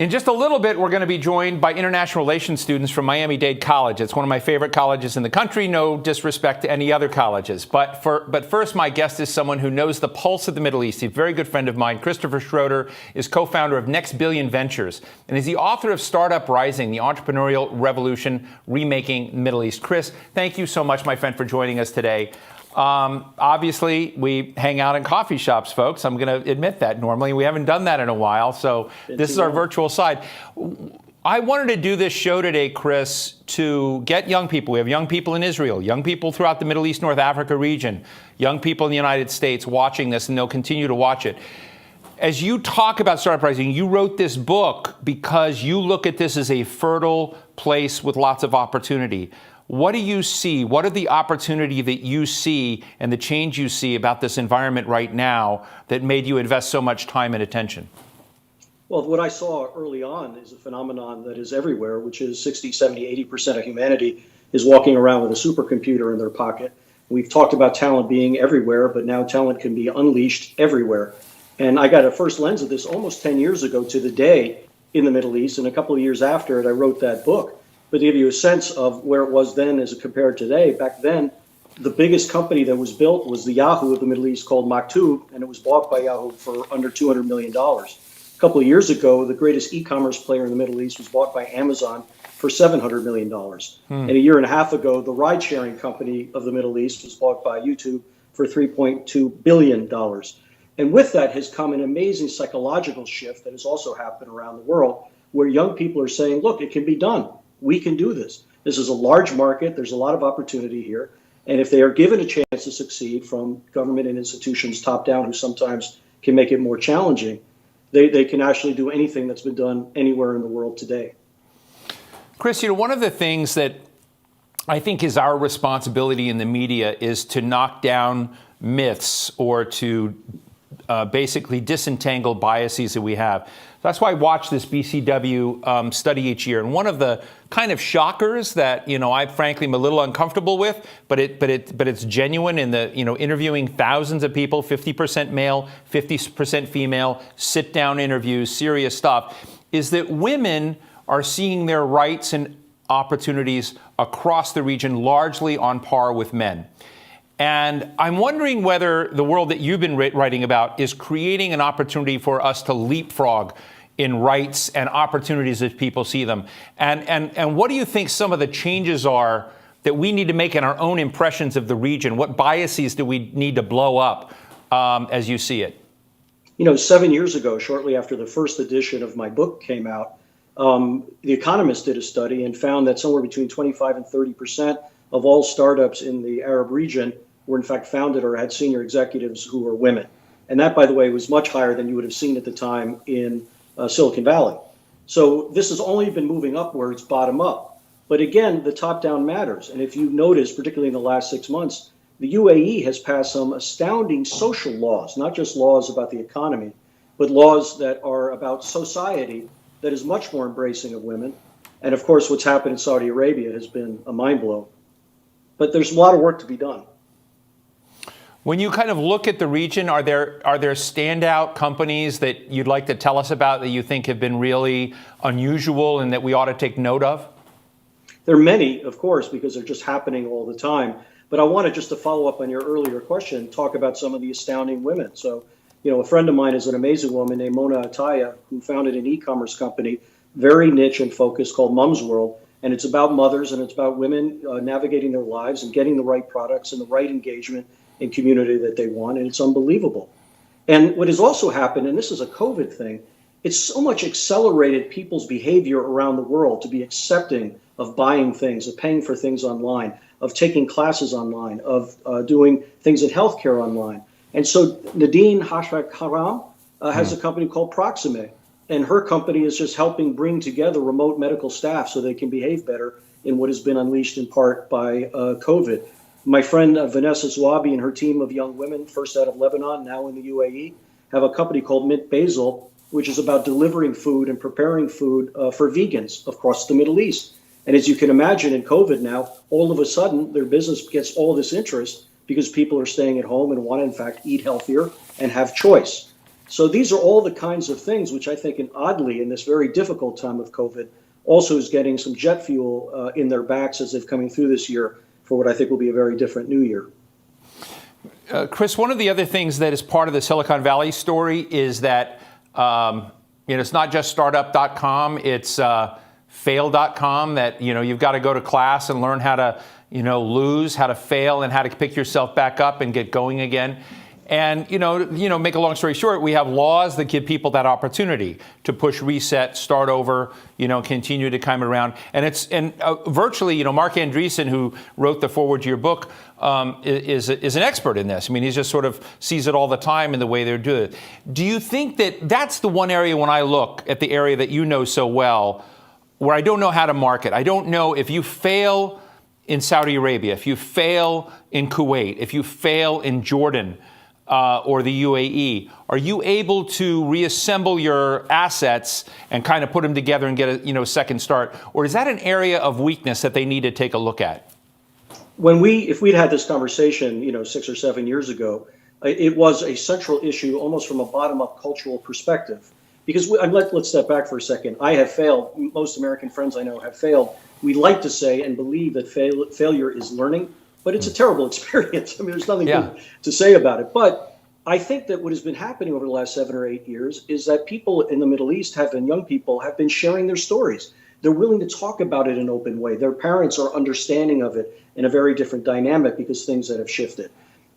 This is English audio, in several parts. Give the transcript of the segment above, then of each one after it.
In just a little bit, we're going to be joined by international relations students from Miami-Dade College. It's one of my favorite colleges in the country, no disrespect to any other colleges. But first, my guest is someone who knows the pulse of the Middle East. He's a very good friend of mine. Christopher Schroeder is co-founder of Next Billion Ventures and is the author of Startup Rising, the Entrepreneurial Revolution, Remaking Middle East. Chris, thank you so much, my friend, for joining us today. Obviously, we hang out in coffee shops, folks. I'm going to admit that. Normally, we haven't done that in a while, so this is our virtual side. I wanted to do this show today, Chris, to get young people. We have young people in Israel, young people throughout the Middle East, North Africa region, young people in the United States watching this, and they'll continue to watch it. As you talk about Startup Rising, you wrote this book because you look at this as a fertile place with lots of opportunity. What do you see? What are the opportunity that you see and the change you see about this environment right now that made you invest so much time and attention? Well, what I saw early on is a phenomenon that is everywhere, which is 60, 70, 80% of humanity is walking around with a supercomputer in their pocket. We've talked about talent being everywhere, but now talent can be unleashed everywhere. And I got a first lens of this almost 10 years ago to the day in the Middle East. And a couple of years after it, I wrote that book. But to give you a sense of where it was then as compared to today, back then, the biggest company that was built was the Yahoo of the Middle East called Maktub, and it was bought by Yahoo for under $200 million. A couple of years ago, the greatest e-commerce player in the Middle East was bought by Amazon for $700 million. And a year and a half ago, the ride-sharing company of the Middle East was bought by YouTube for $3.2 billion. And with that has come an amazing psychological shift that has also happened around the world, where young people are saying, look, it can be done. We can do this. This is a large market. There's a lot of opportunity here. And if they are given a chance to succeed from government and institutions top down, who sometimes can make it more challenging, they can actually do anything that's been done anywhere in the world today. Chris, one of the things that I think is our responsibility in the media is to knock down myths or to basically disentangle biases that we have. That's why I watch this BCW study each year. And one of the kind of shockers that, I frankly am a little uncomfortable with, but it's genuine in the, interviewing thousands of people, 50% male, 50% female, sit down interviews, serious stuff, is that women are seeing their rights and opportunities across the region largely on par with men. And I'm wondering whether the world that you've been writing about is creating an opportunity for us to leapfrog in rights and opportunities as people see them. And what do you think some of the changes are that we need to make in our own impressions of the region? What biases do we need to blow up as you see it? 7 years ago, shortly after the first edition of my book came out, The Economist did a study and found that somewhere between 25 and 30% of all startups in the Arab region were in fact founded or had senior executives who were women. And that, by the way, was much higher than you would have seen at the time in Silicon Valley. So this has only been moving upwards, bottom up. But again, the top down matters. And if you notice, particularly in the last 6 months, the UAE has passed some astounding social laws, not just laws about the economy, but laws that are about society that is much more embracing of women. And of course, what's happened in Saudi Arabia has been a mind blow. But there's a lot of work to be done. When you kind of look at the region, are there standout companies that you'd like to tell us about that you think have been really unusual and that we ought to take note of? There are many, of course, because they're just happening all the time. But I wanted just to follow up on your earlier question, talk about some of the astounding women. So, a friend of mine is an amazing woman named Mona Ataya, who founded an e-commerce company, very niche and focused, called Mom's World. And it's about mothers and it's about women navigating their lives and getting the right products and the right engagement and community that they want. And it's unbelievable. And what has also happened, and this is a COVID thing, it's so much accelerated people's behavior around the world to be accepting of buying things, of paying for things online, of taking classes online, of doing things in healthcare online. And so Nadine Hashak-Haram has a company called Proxime. And her company is just helping bring together remote medical staff so they can behave better in what has been unleashed in part by COVID. My friend Vanessa Zouabi and her team of young women, first out of Lebanon, now in the UAE, have a company called Mint Basil, which is about delivering food and preparing food for vegans across the Middle East. And as you can imagine, in COVID now, all of a sudden, their business gets all this interest because people are staying at home and want to, in fact, eat healthier and have choice. So these are all the kinds of things which I think, and oddly, in this very difficult time of COVID, also is getting some jet fuel in their backs as they're coming through this year for what I think will be a very different new year. Chris, one of the other things that is part of the Silicon Valley story is that it's not just startup.com, it's fail.com, that you've got to go to class and learn how to lose, how to fail, and how to pick yourself back up and get going again. And make a long story short, we have laws that give people that opportunity to push reset, start over, continue to climb around. And virtually, Mark Andreessen, who wrote the foreword to your book, is an expert in this. I mean, he just sort of sees it all the time in the way they're doing it. Do you think that that's the one area, when I look at the area that you know so well, where I don't know how to market? I don't know if you fail in Saudi Arabia, if you fail in Kuwait, if you fail in Jordan, or the UAE, are you able to reassemble your assets and kind of put them together and get a second start? Or is that an area of weakness that they need to take a look at? If we'd had this conversation, 6 or 7 years ago, it was a central issue almost from a bottom-up cultural perspective. Because let's step back for a second. I have failed. Most American friends I know have failed. We like to say and believe that failure is learning. But it's a terrible experience. I mean, there's nothing good to say about it. But I think that what has been happening over the last 7 or 8 years is that people in the Middle East and young people have been sharing their stories. They're willing to talk about it in an open way. Their parents are understanding of it in a very different dynamic because things that have shifted.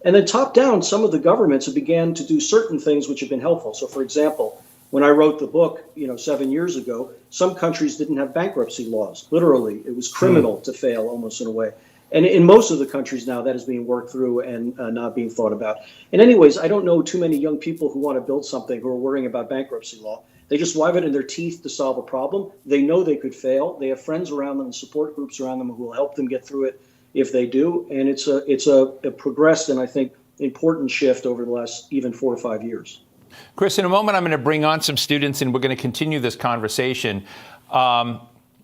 And then top down, some of the governments have began to do certain things which have been helpful. So, for example, when I wrote the book, 7 years ago, some countries didn't have bankruptcy laws. Literally, it was criminal to fail almost in a way. And in most of the countries now, that is being worked through and not being thought about. And anyways, I don't know too many young people who want to build something who are worrying about bankruptcy law. They just have it in their teeth to solve a problem. They know they could fail. They have friends around them and support groups around them who will help them get through it if they do. And it's a progressed and I think important shift over the last even 4 or 5 years. Chris, in a moment, I'm going to bring on some students and we're going to continue this conversation.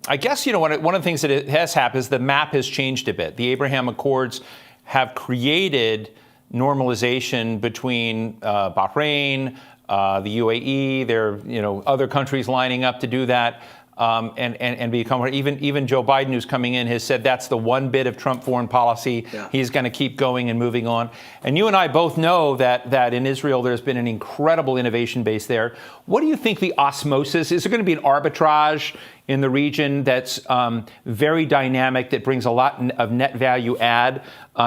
I guess, one of the things that has happened is the map has changed a bit. The Abraham Accords have created normalization between Bahrain, the UAE. There are, other countries lining up to do that. And become, even Joe Biden, who's coming in, has said that's the one bit of Trump foreign policy. Yeah. He's going to keep going and moving on. And you and I both know that in Israel there's been an incredible innovation base there. What do you think the osmosis is? There going to be an arbitrage in the region that's very dynamic, that brings a lot of net value add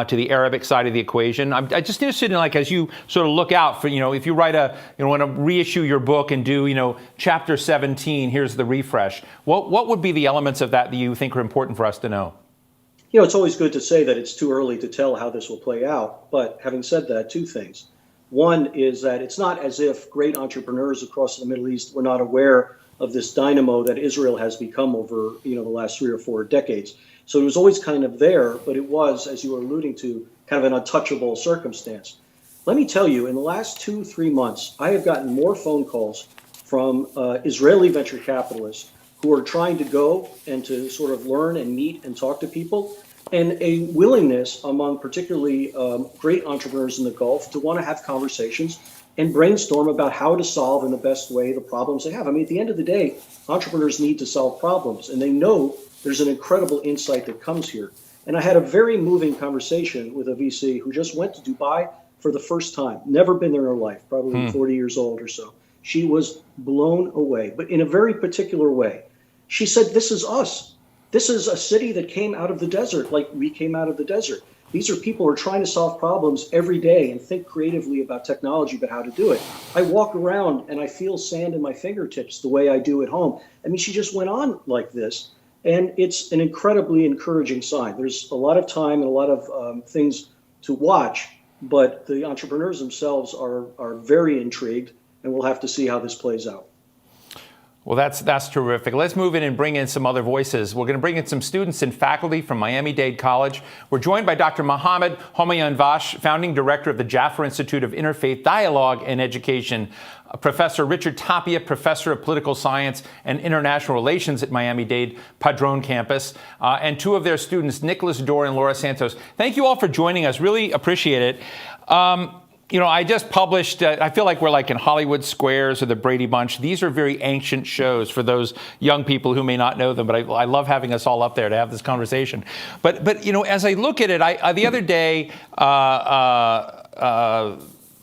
to the Arabic side of the equation? I'm just interested in, as you sort of look out for, if you write want to reissue your book and do, chapter 17, here's the refresh. What would be the elements of that you think are important for us to know? It's always good to say that it's too early to tell how this will play out. But having said that, 2 things. One is that it's not as if great entrepreneurs across the Middle East were not aware of this dynamo that Israel has become over, the last 3 or 4 decades. So it was always kind of there, but it was, as you were alluding to, kind of an untouchable circumstance. Let me tell you, in the last 2-3 months, I have gotten more phone calls from Israeli venture capitalists who are trying to go and to sort of learn and meet and talk to people, and a willingness among particularly great entrepreneurs in the Gulf to want to have conversations and brainstorm about how to solve in the best way the problems they have. I mean, at the end of the day, entrepreneurs need to solve problems, and they know there's an incredible insight that comes here. And I had a very moving conversation with a VC who just went to Dubai for the first time, never been there in her life, probably 40 years old or so. She was blown away, but in a very particular way. She said, this is us. This is a city that came out of the desert, like we came out of the desert. These are people who are trying to solve problems every day and think creatively about technology, about how to do it. I walk around and I feel sand in my fingertips the way I do at home. I mean, she just went on like this, and it's an incredibly encouraging sign. There's a lot of time and a lot of things to watch, but the entrepreneurs themselves are very intrigued, and we'll have to see how this plays out. Well, that's terrific. Let's move in and bring in some other voices. We're going to bring in some students and faculty from Miami-Dade College. We're joined by Dr. Mohammed Homayounvash, founding director of the Jaffer Institute of Interfaith Dialogue and Education, Professor Richard Tapia, professor of political science and international relations at Miami-Dade Padron campus, and 2 of their students, Nicholas Dorr and Laura Santos. Thank you all for joining us. Really appreciate it. I just published, I feel like we're like in Hollywood Squares or the Brady Bunch. These are very ancient shows for those young people who may not know them, but I love having us all up there to have this conversation. But as I look at it, the other day, Dr.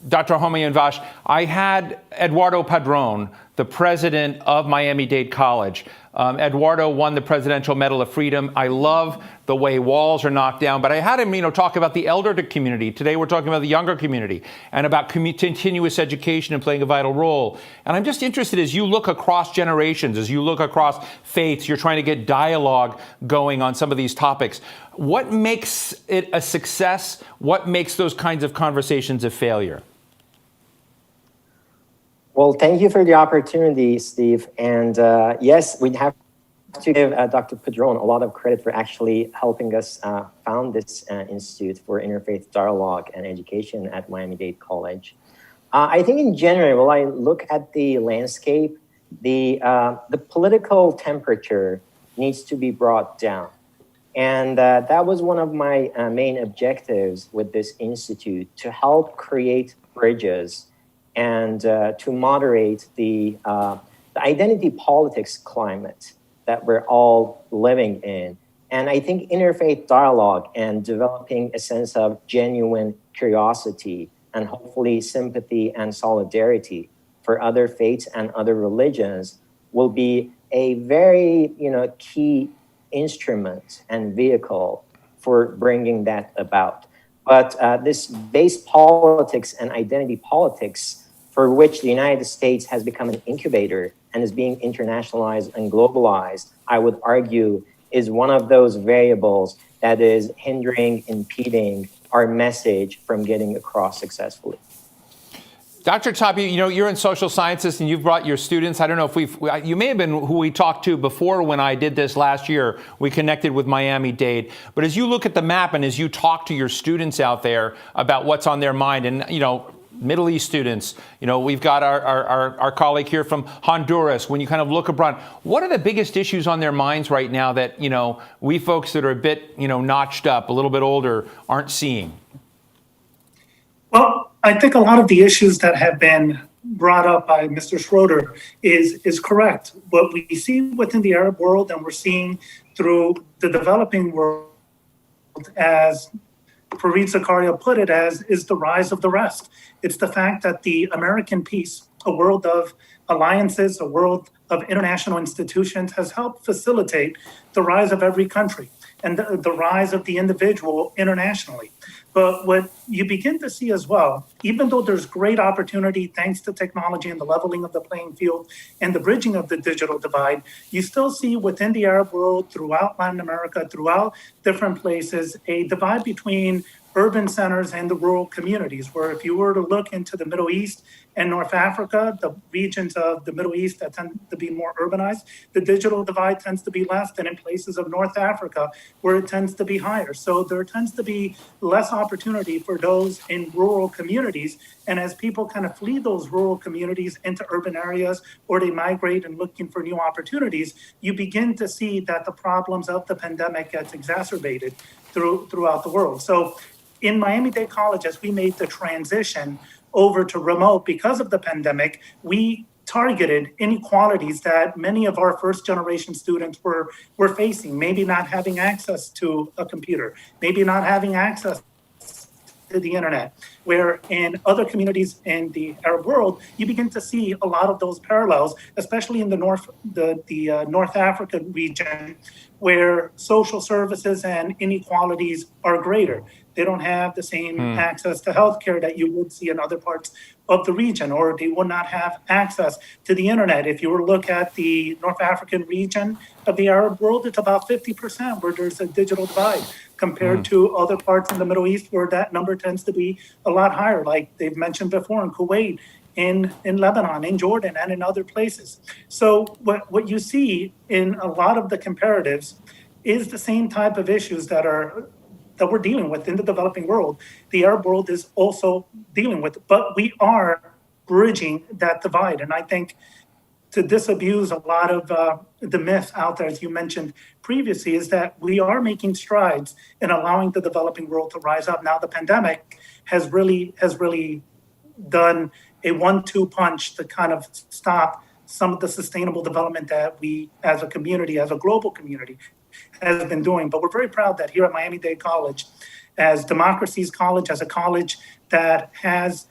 Homayoun Vash, I had Eduardo Padron, the president of Miami-Dade College. Eduardo won the Presidential Medal of Freedom. I love the way walls are knocked down, but I had him, talk about the elder community. Today we're talking about the younger community and about continuous education and playing a vital role. And I'm just interested, as you look across generations, as you look across faiths, you're trying to get dialogue going on some of these topics. What makes it a success? What makes those kinds of conversations a failure? Well, thank you for the opportunity, Steve. And yes, we have to give Dr. Padron a lot of credit for actually helping us found this Institute for Interfaith Dialogue and Education at Miami-Dade College. I think in general, when I look at the landscape, the political temperature needs to be brought down. And that was one of my main objectives with this institute, to help create bridges and to moderate the identity politics climate that we're all living in. And I think interfaith dialogue and developing a sense of genuine curiosity and hopefully sympathy and solidarity for other faiths and other religions will be a very, key instrument and vehicle for bringing that about. But this base politics and identity politics, for which the United States has become an incubator and is being internationalized and globalized, I would argue is one of those variables that is hindering, impeding our message from getting across successfully. Dr. Tapi, you're in social sciences and you've brought your students. I don't know if you may have been who we talked to before when I did this last year. We connected with Miami-Dade. But as you look at the map and as you talk to your students out there about what's on their mind, and, Middle East students, we've got our colleague here from Honduras. When you kind of look abroad, what are the biggest issues on their minds right now that, we folks that are a bit, notched up, a little bit older, aren't seeing? Well, I think a lot of the issues that have been brought up by Mr. Schroeder is correct. What we see within the Arab world and we're seeing through the developing world, as Fareed Zakaria put it, as is the rise of the rest. It's the fact that the American peace, a world of alliances, a world of international institutions, has helped facilitate the rise of every country and the rise of the individual internationally. But what you begin to see as well, even though there's great opportunity thanks to technology and the leveling of the playing field and the bridging of the digital divide, you still see within the Arab world, throughout Latin America, throughout different places, a divide between urban centers and the rural communities, where if you were to look into the Middle East and North Africa, the regions of the Middle East that tend to be more urbanized, the digital divide tends to be less than in places of North Africa, where it tends to be higher. So there tends to be less opportunity for those in rural communities. And as people kind of flee those rural communities into urban areas, or they migrate and looking for new opportunities, you begin to see that the problems of the pandemic gets exacerbated throughout the world. So in Miami-Dade College, as we made the transition over to remote because of the pandemic, we targeted inequalities that many of our first generation students were facing, maybe not having access to a computer, maybe not having access to the internet, where in other communities in the Arab world, you begin to see a lot of those parallels, especially in the North African region, where social services and inequalities are greater. They don't have the same access to healthcare that you would see in other parts of the region, or they would not have access to the internet. If you were to look at the North African region of the Arab world, it's about 50% where there's a digital divide compared to other parts in the Middle East where that number tends to be a lot higher, like they've mentioned before, in Kuwait, in Lebanon, in Jordan, and in other places. So what you see in a lot of the comparatives is the same type of issues that we're dealing with in the developing world. The Arab world is also dealing with, but we are bridging that divide. And I think to disabuse a lot of the myth out there, as you mentioned previously, is that we are making strides in allowing the developing world to rise up. Now, the pandemic has really done a 1-2 punch to kind of stop some of the sustainable development that we as a community, as a global community, has been doing. But we're very proud that here at Miami-Dade College, as democracy's college, as a college that has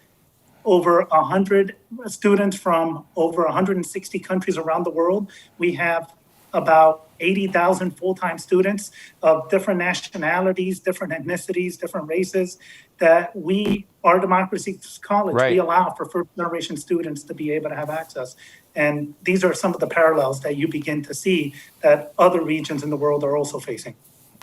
over 100 students from over 160 countries around the world, we have about 80,000 full-time students of different nationalities, different ethnicities, different races, that we, our democracy's college, Right. we allow for first-generation students to be able to have access. And these are some of the parallels that you begin to see that other regions in the world are also facing.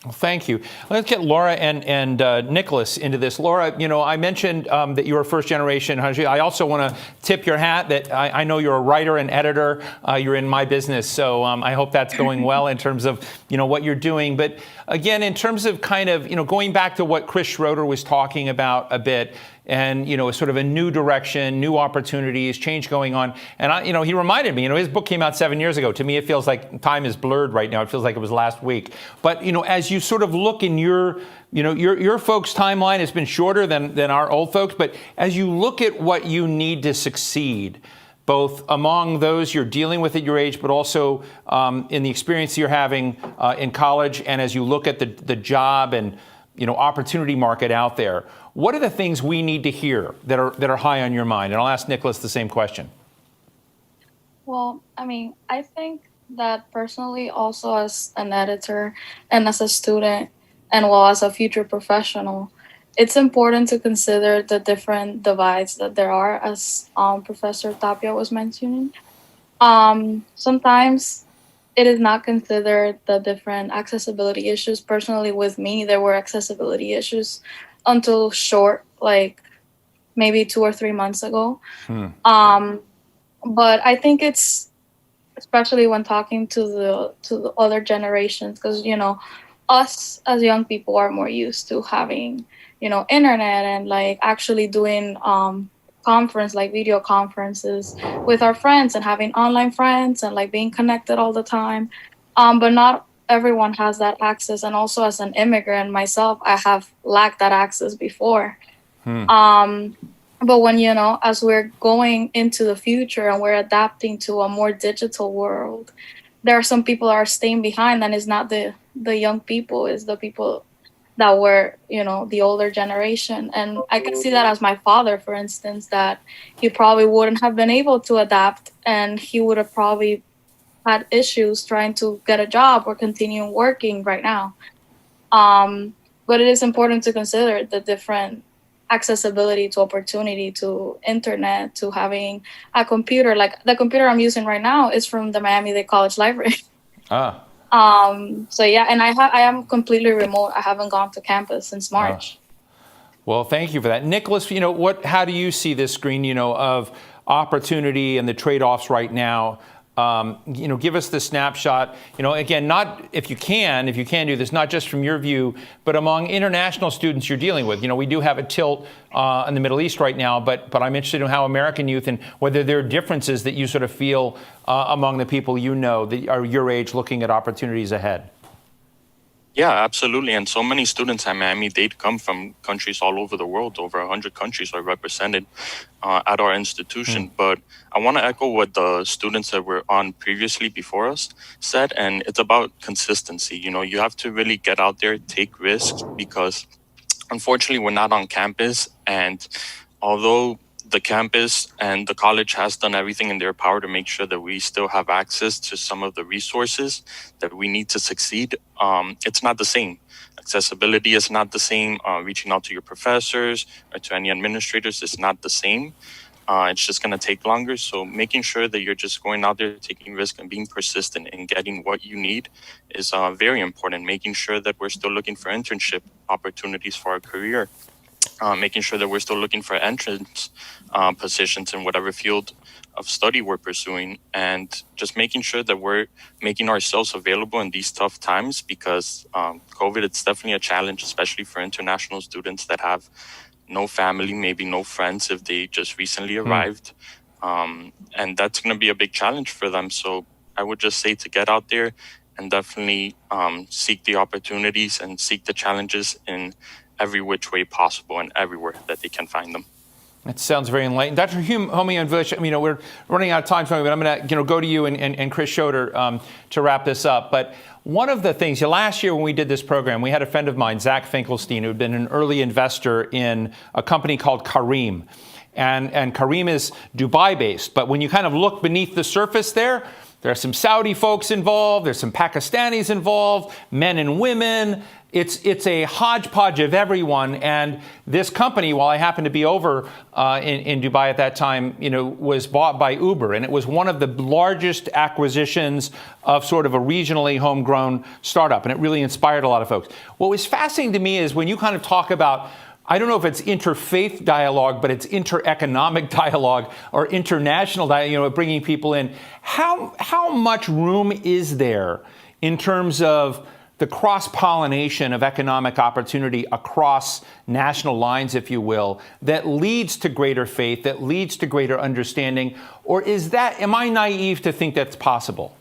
Well, thank you. Let's get Laura and Nicholas into this. Laura, I mentioned that you're a first generation. I also want to tip your hat that I know you're a writer and editor. You're in my business, so I hope that's going well in terms of what you're doing. But again, in terms of kind of going back to what Chris Schroeder was talking about a bit, and sort of a new direction, new opportunities, change going on. And he reminded me, his book came out 7 years ago. To me, it feels like time is blurred right now. It feels like it was last week. But as you sort of look in your folks' timeline has been shorter than our old folks. But as you look at what you need to succeed, both among those you're dealing with at your age, but also in the experience you're having in college, and as you look at the job and opportunity market out there, what are the things we need to hear that are high on your mind? And I'll ask Nicholas the same question. Well, I think that personally, also as an editor and as a student, and as a future professional, it's important to consider the different divides that there are, as Professor Tapia was mentioning. Sometimes it is not considered the different accessibility issues. Personally, with me, there were accessibility issues until like maybe 2 or 3 months ago. But I think it's, especially when talking to the other generations, because us as young people are more used to having internet and like actually doing video conferences with our friends and having online friends and like being connected all the time. But not everyone has that access. And also as an immigrant myself, I have lacked that access before. But when, as we're going into the future and we're adapting to a more digital world, there are some people that are staying behind, and it's not the young people, it's the people that were, the older generation. And I can see that as my father, for instance, that he probably wouldn't have been able to adapt, and he would have probably had issues trying to get a job or continue working right now. But it is important to consider the different accessibility to opportunity, to internet, to having a computer. Like the computer I'm using right now is from the Miami-Dade College Library. So yeah, and I am completely remote. I haven't gone to campus since March. Well, thank you for that. Nicholas, how do you see this screen, of opportunity and the trade-offs right now? Give us the snapshot, again, not if you can do this, not just from your view, but among international students you're dealing with. We do have a tilt in the Middle East right now, but I'm interested in how American youth and whether there are differences that you sort of feel among the people that are your age looking at opportunities ahead. Yeah, absolutely. And so many students at Miami-Dade come from countries all over the world. Over 100 countries are represented at our institution. But I want to echo what the students that were on previously before us said, and it's about consistency. You have to really get out there, take risks, because unfortunately we're not on campus. And although the campus and the college has done everything in their power to make sure that we still have access to some of the resources that we need to succeed, it's not the same. Accessibility is not the same. Reaching out to your professors or to any administrators is not the same. It's just going to take longer. So making sure that you're just going out there, taking risk and being persistent in getting what you need is very important. Making sure that we're still looking for internship opportunities for our career. Making sure that we're still looking for entrance positions in whatever field of study we're pursuing, and just making sure that we're making ourselves available in these tough times, because COVID, it's definitely a challenge, especially for international students that have no family, maybe no friends if they just recently arrived. And that's going to be a big challenge for them. So I would just say to get out there and definitely seek the opportunities and seek the challenges in every which way possible and everywhere that they can find them. That sounds very enlightening. Dr. Homian-Vilch, we're running out of time, but I'm going to go to you and Chris Schroeder to wrap this up. But one of the things, last year when we did this program, we had a friend of mine, Zach Finkelstein, who had been an early investor in a company called Careem. And Careem is Dubai-based. But when you kind of look beneath the surface there are some Saudi folks involved, there's some Pakistanis involved, men and women. It's a hodgepodge of everyone. And this company, while I happened to be over in Dubai at that time, was bought by Uber. And it was one of the largest acquisitions of sort of a regionally homegrown startup. And it really inspired a lot of folks. What was fascinating to me is when you kind of talk about, I don't know if it's interfaith dialogue, but it's intereconomic dialogue or international dialogue, bringing people in. How much room is there in terms of the cross-pollination of economic opportunity across national lines, if you will, that leads to greater faith, that leads to greater understanding? Or am I naive to think that's possible?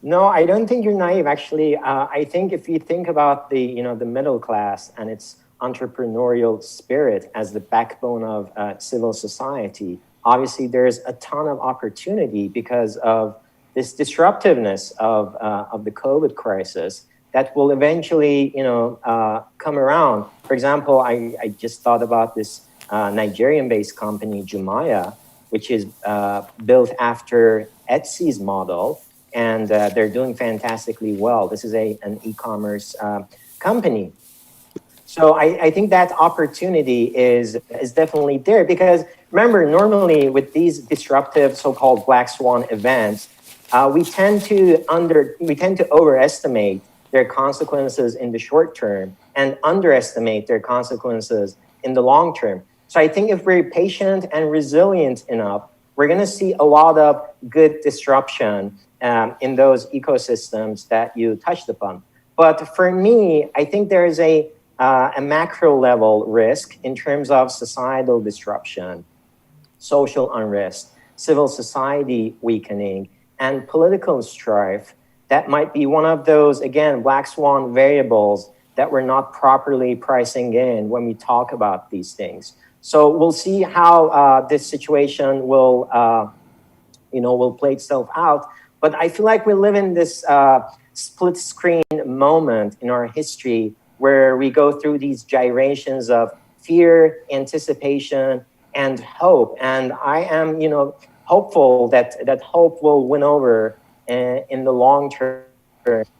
No, I don't think you're naive, actually. I think if you think about the middle class and its entrepreneurial spirit as the backbone of civil society, obviously there's a ton of opportunity because of this disruptiveness of the COVID crisis that will eventually, come around. For example, I just thought about this Nigerian-based company, Jumaya, which is built after Etsy's model, and they're doing fantastically well. This is an e-commerce company. So I think that opportunity is definitely there because remember, normally with these disruptive so-called black swan events, we tend to overestimate their consequences in the short term and underestimate their consequences in the long term. So I think if we're patient and resilient enough, we're going to see a lot of good disruption in those ecosystems that you touched upon. But for me, I think there is a macro level risk in terms of societal disruption, social unrest, civil society weakening, and political strife that might be one of those, again, black swan variables that we're not properly pricing in when we talk about these things. So we'll see how this situation will play itself out. But I feel like we live in this split screen moment in our history where we go through these gyrations of fear, anticipation, and hope. And I am, hopeful that hope will win over in the long term,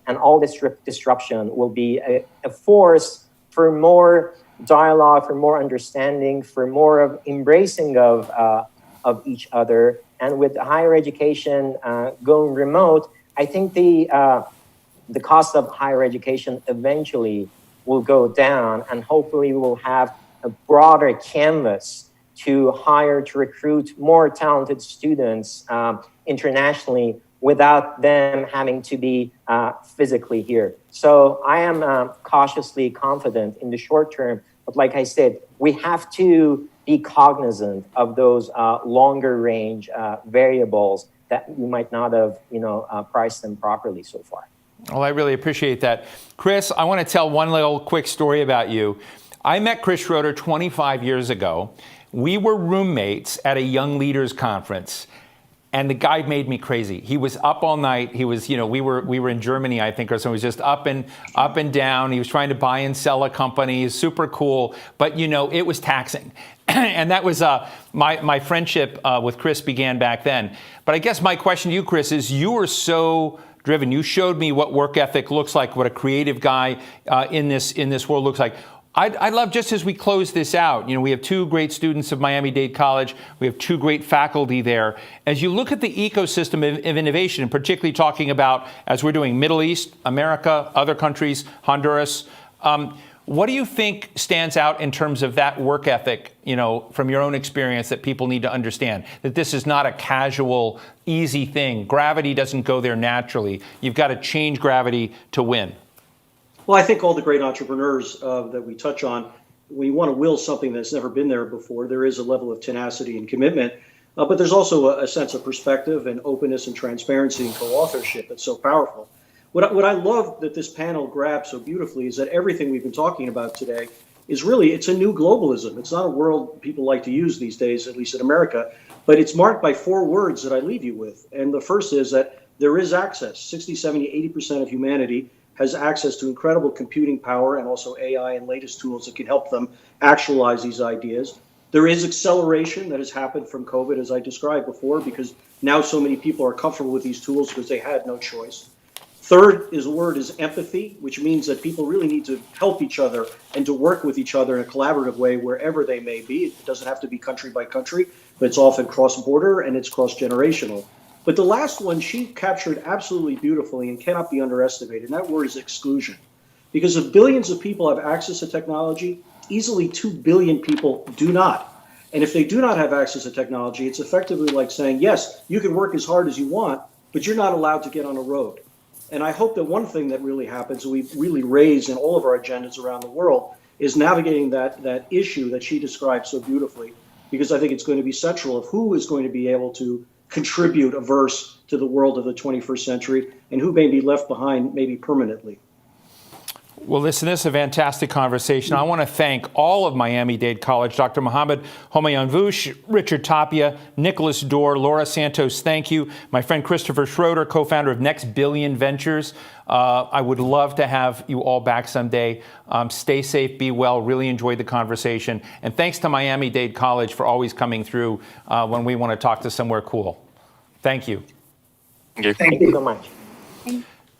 and all this disruption will be a force for more dialogue, for more understanding, for more of embracing of each other. And with higher education going remote, I think the cost of higher education eventually will go down, and hopefully we will have a broader canvas to hire, to recruit more talented students internationally without them having to be physically here. So I am cautiously confident in the short term, but like I said, we have to be cognizant of those longer range variables that we might not have, priced them properly so far. Well, I really appreciate that. Chris, I want to tell one little quick story about you. I met Chris Schroeder 25 years ago. We were roommates at a Young Leaders Conference, and the guy made me crazy. He was up all night. He was, we were in Germany, I think, or so. He was just up and down. He was trying to buy and sell a company. He's super cool, but it was taxing. And that was my friendship with Chris began back then. But I guess my question to you, Chris, is you were so driven. You showed me what work ethic looks like, what a creative guy in this world looks like. I'd love, just as we close this out, we have two great students of Miami-Dade College. We have two great faculty there. As you look at the ecosystem of innovation, and particularly talking about, as we're doing, Middle East, America, other countries, Honduras, what do you think stands out in terms of that work ethic, from your own experience, that people need to understand? That this is not a casual, easy thing. Gravity doesn't go there naturally. You've got to change gravity to win. Well, I think all the great entrepreneurs that we touch on, we want to will something that's never been there before. There is a level of tenacity and commitment, but there's also a sense of perspective and openness and transparency and co-authorship that's so powerful. What I love that this panel grabbed so beautifully is that everything we've been talking about today is really, it's a new globalism. It's not a world people like to use these days, at least in America, but it's marked by 4 words that I leave you with. And the first is that there is access. 60, 70, 80% of humanity has access to incredible computing power and also AI and latest tools that can help them actualize these ideas. There is acceleration that has happened from COVID, as I described before, because now so many people are comfortable with these tools because they had no choice. Third word is empathy, which means that people really need to help each other and to work with each other in a collaborative way wherever they may be. It doesn't have to be country by country, but it's often cross-border and it's cross-generational. But the last one she captured absolutely beautifully and cannot be underestimated, and that word is exclusion. Because if billions of people have access to technology, easily 2 billion people do not. And if they do not have access to technology, it's effectively like saying, yes, you can work as hard as you want, but you're not allowed to get on a road. And I hope that one thing that really happens, we really raise in all of our agendas around the world, is navigating that issue that she described so beautifully, because I think it's going to be central of who is going to be able to contribute a verse to the world of the 21st century and who may be left behind maybe permanently. Well, listen, this is a fantastic conversation. I want to thank all of Miami-Dade College, Dr. Mohammed Homayounvush, Richard Tapia, Nicholas Dorr, Laura Santos, thank you. My friend Christopher Schroeder, co-founder of Next Billion Ventures. I would love to have you all back someday. Stay safe, be well, really enjoyed the conversation. And thanks to Miami-Dade College for always coming through when we want to talk to somewhere cool. Thank you. Thank you. Thank you so much.